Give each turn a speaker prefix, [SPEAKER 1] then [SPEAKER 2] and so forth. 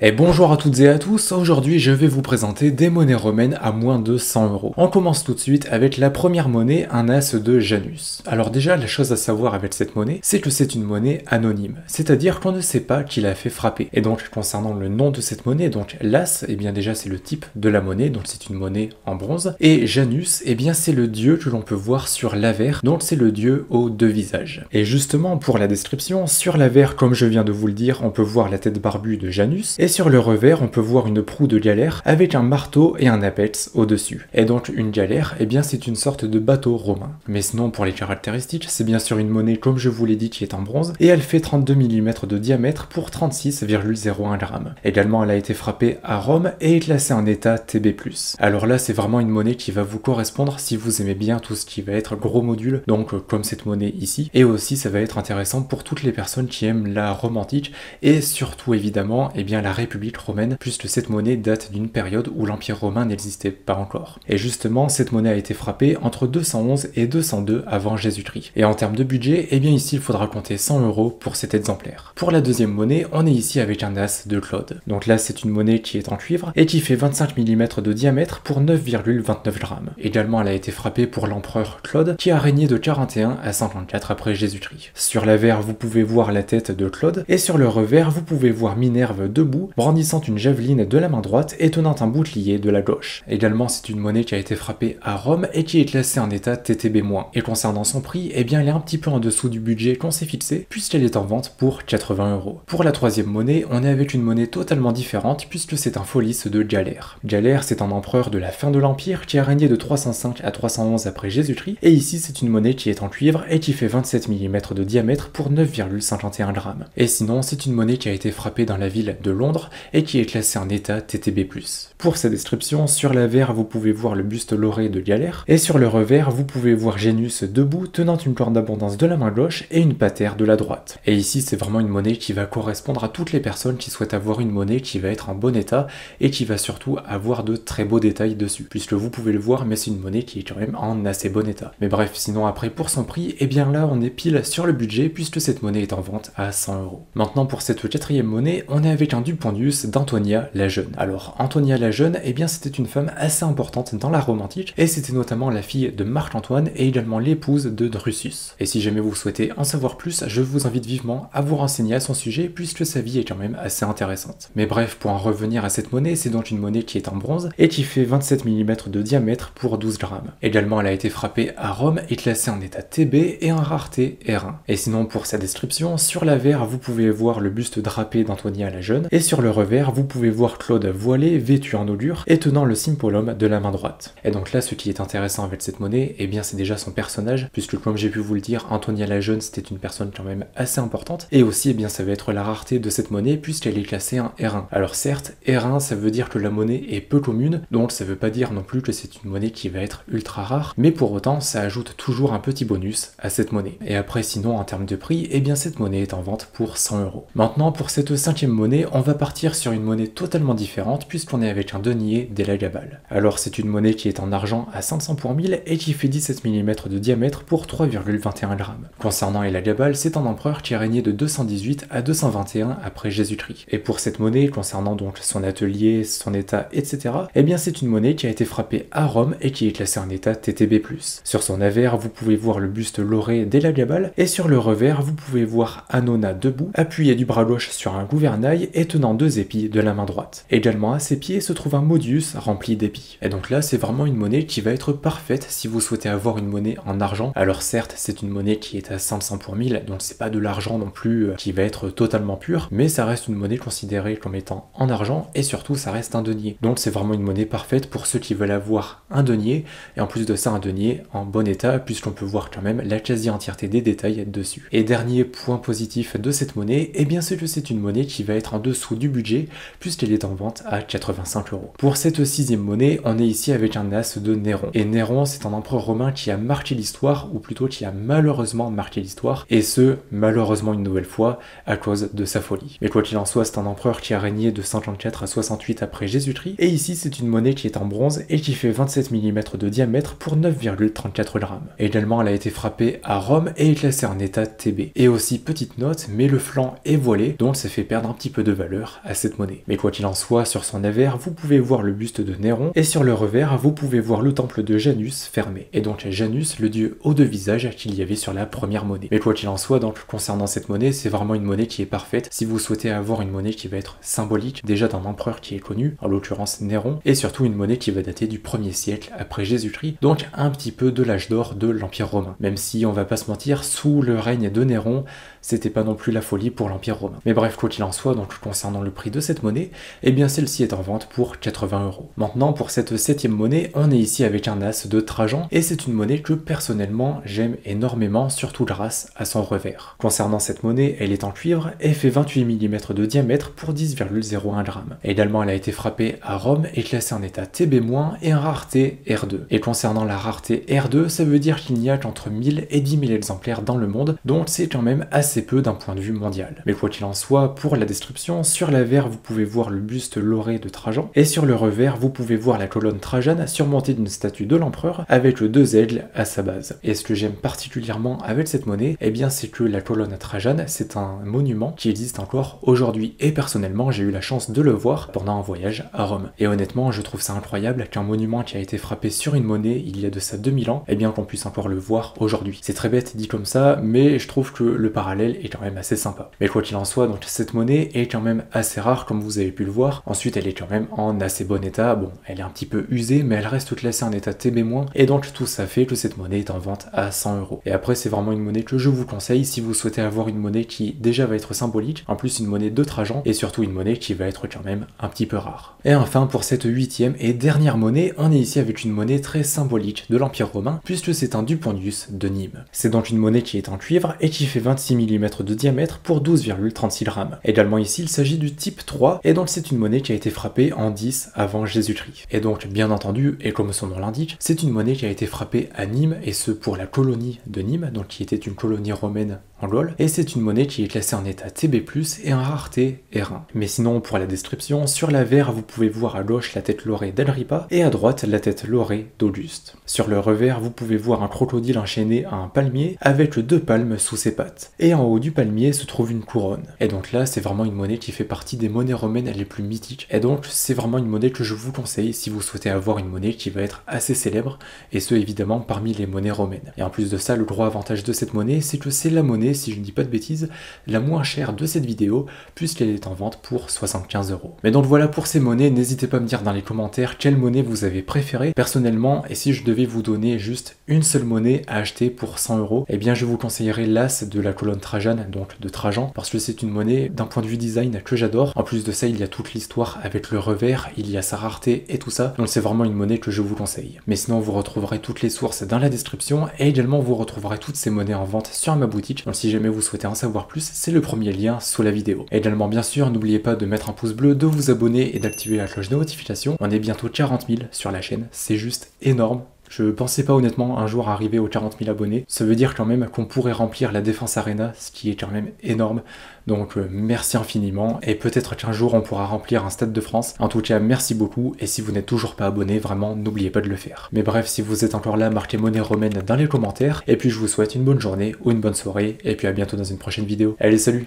[SPEAKER 1] Et bonjour à toutes et à tous, aujourd'hui je vais vous présenter des monnaies romaines à moins de 100 euros. On commence tout de suite avec la première monnaie, un as de Janus. Alors déjà, la chose à savoir avec cette monnaie, c'est que c'est une monnaie anonyme, c'est-à-dire qu'on ne sait pas qui l'a fait frapper. Et donc concernant le nom de cette monnaie, donc l'as, eh bien déjà c'est le type de la monnaie, donc c'est une monnaie en bronze, et Janus, eh bien c'est le dieu que l'on peut voir sur l'avers, donc c'est le dieu aux deux visages. Et justement pour la description, sur l'avers, comme je viens de vous le dire, on peut voir la tête barbue de Janus, et sur le revers, on peut voir une proue de galère avec un marteau et un apex au-dessus. Et donc une galère, eh bien c'est une sorte de bateau romain. Mais sinon pour les caractéristiques, c'est bien sûr une monnaie comme je vous l'ai dit qui est en bronze, et elle fait 32 mm de diamètre pour 36,01 grammes. Également elle a été frappée à Rome et est classée en état TB+. Alors là c'est vraiment une monnaie qui va vous correspondre si vous aimez bien tout ce qui va être gros module, donc comme cette monnaie ici, et aussi ça va être intéressant pour toutes les personnes qui aiment la Rome antique, et surtout évidemment, eh bien la République romaine, puisque cette monnaie date d'une période où l'Empire romain n'existait pas encore. Et justement, cette monnaie a été frappée entre 211 et 202 avant Jésus-Christ. Et en termes de budget, eh bien ici il faudra compter 100 euros pour cet exemplaire. Pour la deuxième monnaie, on est ici avec un as de Claude. Donc là c'est une monnaie qui est en cuivre et qui fait 25 mm de diamètre pour 9,29 grammes. Également elle a été frappée pour l'empereur Claude qui a régné de 41 à 54 après Jésus-Christ. Sur l'avers vous pouvez voir la tête de Claude et sur le revers vous pouvez voir Minerve debout, brandissant une javeline de la main droite et tenant un bouclier de la gauche. Également, c'est une monnaie qui a été frappée à Rome et qui est classée en état TTB-. Et concernant son prix, eh bien elle est un petit peu en dessous du budget qu'on s'est fixé puisqu'elle est en vente pour 80 euros. Pour la troisième monnaie, on est avec une monnaie totalement différente puisque c'est un Pholis de Galère. Galère, c'est un empereur de la fin de l'Empire qui a régné de 305 à 311 après Jésus-Christ et ici c'est une monnaie qui est en cuivre et qui fait 27 mm de diamètre pour 9,51 grammes. Et sinon, c'est une monnaie qui a été frappée dans la ville de Londres et qui est classé en état TTB+. Pour sa description, sur l'avers vous pouvez voir le buste lauré de Galère, et sur le revers vous pouvez voir Janus debout tenant une corne d'abondance de la main gauche et une patère de la droite. Et ici c'est vraiment une monnaie qui va correspondre à toutes les personnes qui souhaitent avoir une monnaie qui va être en bon état et qui va surtout avoir de très beaux détails dessus, puisque vous pouvez le voir mais c'est une monnaie qui est quand même en assez bon état. Mais bref, sinon après pour son prix, et bien là on est pile sur le budget puisque cette monnaie est en vente à 100 euros. Maintenant pour cette quatrième monnaie, on est avec un Dupondius d'Antonia la Jeune. Alors Antonia la Jeune, eh bien c'était une femme assez importante dans la Rome antique et c'était notamment la fille de Marc-Antoine et également l'épouse de Drusus. Et si jamais vous souhaitez en savoir plus, je vous invite vivement à vous renseigner à son sujet puisque sa vie est quand même assez intéressante. Mais bref, pour en revenir à cette monnaie, c'est donc une monnaie qui est en bronze et qui fait 27 mm de diamètre pour 12 grammes. Également elle a été frappée à Rome et classée en état TB et en rareté R1. Et sinon pour sa description, sur l'avers vous pouvez voir le buste drapé d'Antonia la Jeune et sur le revers vous pouvez voir Claude voilé, vêtu en augure et tenant le sympolum de la main droite. Et donc là, ce qui est intéressant avec cette monnaie, eh bien c'est déjà son personnage, puisque comme j'ai pu vous le dire, Antonia la Jeune c'était une personne quand même assez importante, et aussi eh bien ça va être la rareté de cette monnaie puisqu'elle est classée en R1. Alors certes, R1 ça veut dire que la monnaie est peu commune, donc ça veut pas dire non plus que c'est une monnaie qui va être ultra rare, mais pour autant ça ajoute toujours un petit bonus à cette monnaie. Et après sinon en termes de prix, eh bien cette monnaie est en vente pour 100 euros. Maintenant pour cette cinquième monnaie, on va partir sur une monnaie totalement différente puisqu'on est avec un denier d'Elagabal. Alors c'est une monnaie qui est en argent à 500 pour 1000 et qui fait 17 mm de diamètre pour 3,21 grammes. Concernant Elagabal, c'est un empereur qui a régné de 218 à 221 après Jésus-Christ. Et pour cette monnaie, concernant donc son atelier, son état, etc., eh bien c'est une monnaie qui a été frappée à Rome et qui est classée en état TTB+. Sur son avers, vous pouvez voir le buste lauré d'Elagabal et sur le revers, vous pouvez voir Anona debout, appuyé du bras gauche sur un gouvernail et tenant deux épis de la main droite. Également à ses pieds se trouve un modius rempli d'épis. Et donc là c'est vraiment une monnaie qui va être parfaite si vous souhaitez avoir une monnaie en argent. Alors certes c'est une monnaie qui est à 500 pour 1000, donc c'est pas de l'argent non plus qui va être totalement pur, mais ça reste une monnaie considérée comme étant en argent et surtout ça reste un denier. Donc c'est vraiment une monnaie parfaite pour ceux qui veulent avoir un denier et en plus de ça un denier en bon état puisqu'on peut voir quand même la quasi-entièreté des détails dessus. Et dernier point positif de cette monnaie, eh bien c'est que c'est une monnaie qui va être en dessous du budget puisqu'elle est en vente à 85 euros. Pour cette sixième monnaie, on est ici avec un as de Néron. Et Néron, c'est un empereur romain qui a marqué l'histoire, ou plutôt qui a malheureusement marqué l'histoire, et ce, malheureusement une nouvelle fois, à cause de sa folie. Mais quoi qu'il en soit, c'est un empereur qui a régné de 54 à 68 après Jésus-Christ, et ici c'est une monnaie qui est en bronze et qui fait 27 mm de diamètre pour 9,34 grammes. Également, elle a été frappée à Rome et est classée en état TB. Et aussi, petite note, mais le flanc est voilé, donc ça fait perdre un petit peu de valeur l'empereur à cette monnaie. Mais quoi qu'il en soit, sur son avers, vous pouvez voir le buste de Néron, et sur le revers, vous pouvez voir le temple de Janus fermé. Et donc Janus, le dieu aux deux visages qu'il y avait sur la première monnaie. Mais quoi qu'il en soit, donc concernant cette monnaie, c'est vraiment une monnaie qui est parfaite si vous souhaitez avoir une monnaie qui va être symbolique, déjà d'un empereur qui est connu, en l'occurrence Néron, et surtout une monnaie qui va dater du 1er siècle après Jésus-Christ, donc un petit peu de l'âge d'or de l'Empire romain. Même si, on va pas se mentir, sous le règne de Néron, c'était pas non plus la folie pour l'Empire romain. Mais bref, quoi qu'il en soit, donc concernant le prix de cette monnaie, eh bien celle-ci est en vente pour 80 €. Maintenant, pour cette 7e monnaie, on est ici avec un as de Trajan, et c'est une monnaie que personnellement j'aime énormément, surtout grâce à son revers. Concernant cette monnaie, elle est en cuivre et fait 28 mm de diamètre pour 10,01 g. Également, elle a été frappée à Rome et classée en état TB- et en rareté R2. Et concernant la rareté R2, ça veut dire qu'il n'y a qu'entre 1000 et 10 000 exemplaires dans le monde, donc c'est quand même assez peu d'un point de vue mondial. Mais quoi qu'il en soit, pour la description, sur l'avers vous pouvez voir le buste lauré de Trajan, et sur le revers vous pouvez voir la colonne Trajane surmontée d'une statue de l'empereur avec 2 aigles à sa base. Et ce que j'aime particulièrement avec cette monnaie, eh bien c'est que la colonne Trajane, c'est un monument qui existe encore aujourd'hui, et personnellement j'ai eu la chance de le voir pendant un voyage à Rome. Et honnêtement, je trouve ça incroyable qu'un monument qui a été frappé sur une monnaie il y a de ça 2000 ans, eh bien qu'on puisse encore le voir aujourd'hui. C'est très bête dit comme ça, mais je trouve que le parallèle est quand même assez sympa. Mais quoi qu'il en soit, donc cette monnaie est quand même assez rare comme vous avez pu le voir. Ensuite, elle est quand même en assez bon état. Bon, elle est un petit peu usée, mais elle reste classée en état TB-, et donc tout ça fait que cette monnaie est en vente à 100 €. Et après, c'est vraiment une monnaie que je vous conseille si vous souhaitez avoir une monnaie qui déjà va être symbolique, en plus une monnaie de Trajan, et surtout une monnaie qui va être quand même un petit peu rare. Et enfin, pour cette 8e et dernière monnaie, on est ici avec une monnaie très symbolique de l'Empire romain, puisque c'est un Dupondius de Nîmes. C'est donc une monnaie qui est en cuivre et qui fait 26 mm de diamètre pour 12,36 g. Également ici, il s'agit du type 3, et donc c'est une monnaie qui a été frappée en 10 avant Jésus-Christ. Et donc, bien entendu, et comme son nom l'indique, c'est une monnaie qui a été frappée à Nîmes, et ce pour la colonie de Nîmes, donc qui était une colonie romaine en Gaule, et c'est une monnaie qui est classée en état TB+, et en rareté R1. Mais sinon, pour la description, sur l'avers, vous pouvez voir à gauche la tête laurée d'Agrippa, et à droite la tête laurée d'Auguste. Sur le revers, vous pouvez voir un crocodile enchaîné à un palmier, avec 2 palmes sous ses pattes. Et en haut du palmier se trouve une couronne. Et donc là, c'est vraiment une monnaie qui fait partie des monnaies romaines les plus mythiques. Et donc, c'est vraiment une monnaie que je vous conseille si vous souhaitez avoir une monnaie qui va être assez célèbre, et ce évidemment parmi les monnaies romaines. Et en plus de ça, le gros avantage de cette monnaie, c'est que c'est la monnaie, si je ne dis pas de bêtises, la moins chère de cette vidéo, puisqu'elle est en vente pour 75 €. Mais donc voilà pour ces monnaies, n'hésitez pas à me dire dans les commentaires quelle monnaie vous avez préférée. Personnellement, et si je devais vous donner juste une seule monnaie à acheter pour 100 €, eh bien je vous conseillerais l'as de la colonne Trajane, donc de Trajan, parce que c'est une monnaie d'un point de vue design que j'adore. En plus de ça, il y a toute l'histoire avec le revers, il y a sa rareté et tout ça, donc c'est vraiment une monnaie que je vous conseille. Mais sinon, vous retrouverez toutes les sources dans la description, et également vous retrouverez toutes ces monnaies en vente sur ma boutique, donc si jamais vous souhaitez en savoir plus, c'est le premier lien sous la vidéo. Et également, bien sûr, n'oubliez pas de mettre un pouce bleu, de vous abonner et d'activer la cloche de notification. On est bientôt 40 000 sur la chaîne, c'est juste énorme. Je pensais pas honnêtement un jour arriver aux 40 000 abonnés. Ça veut dire quand même qu'on pourrait remplir la Défense Arena, ce qui est quand même énorme. Donc merci infiniment, et peut-être qu'un jour on pourra remplir un Stade de France. En tout cas, merci beaucoup, et si vous n'êtes toujours pas abonné, vraiment n'oubliez pas de le faire. Mais bref, si vous êtes encore là, marquez monnaie romaine dans les commentaires, et puis je vous souhaite une bonne journée ou une bonne soirée, et puis à bientôt dans une prochaine vidéo. Allez, salut!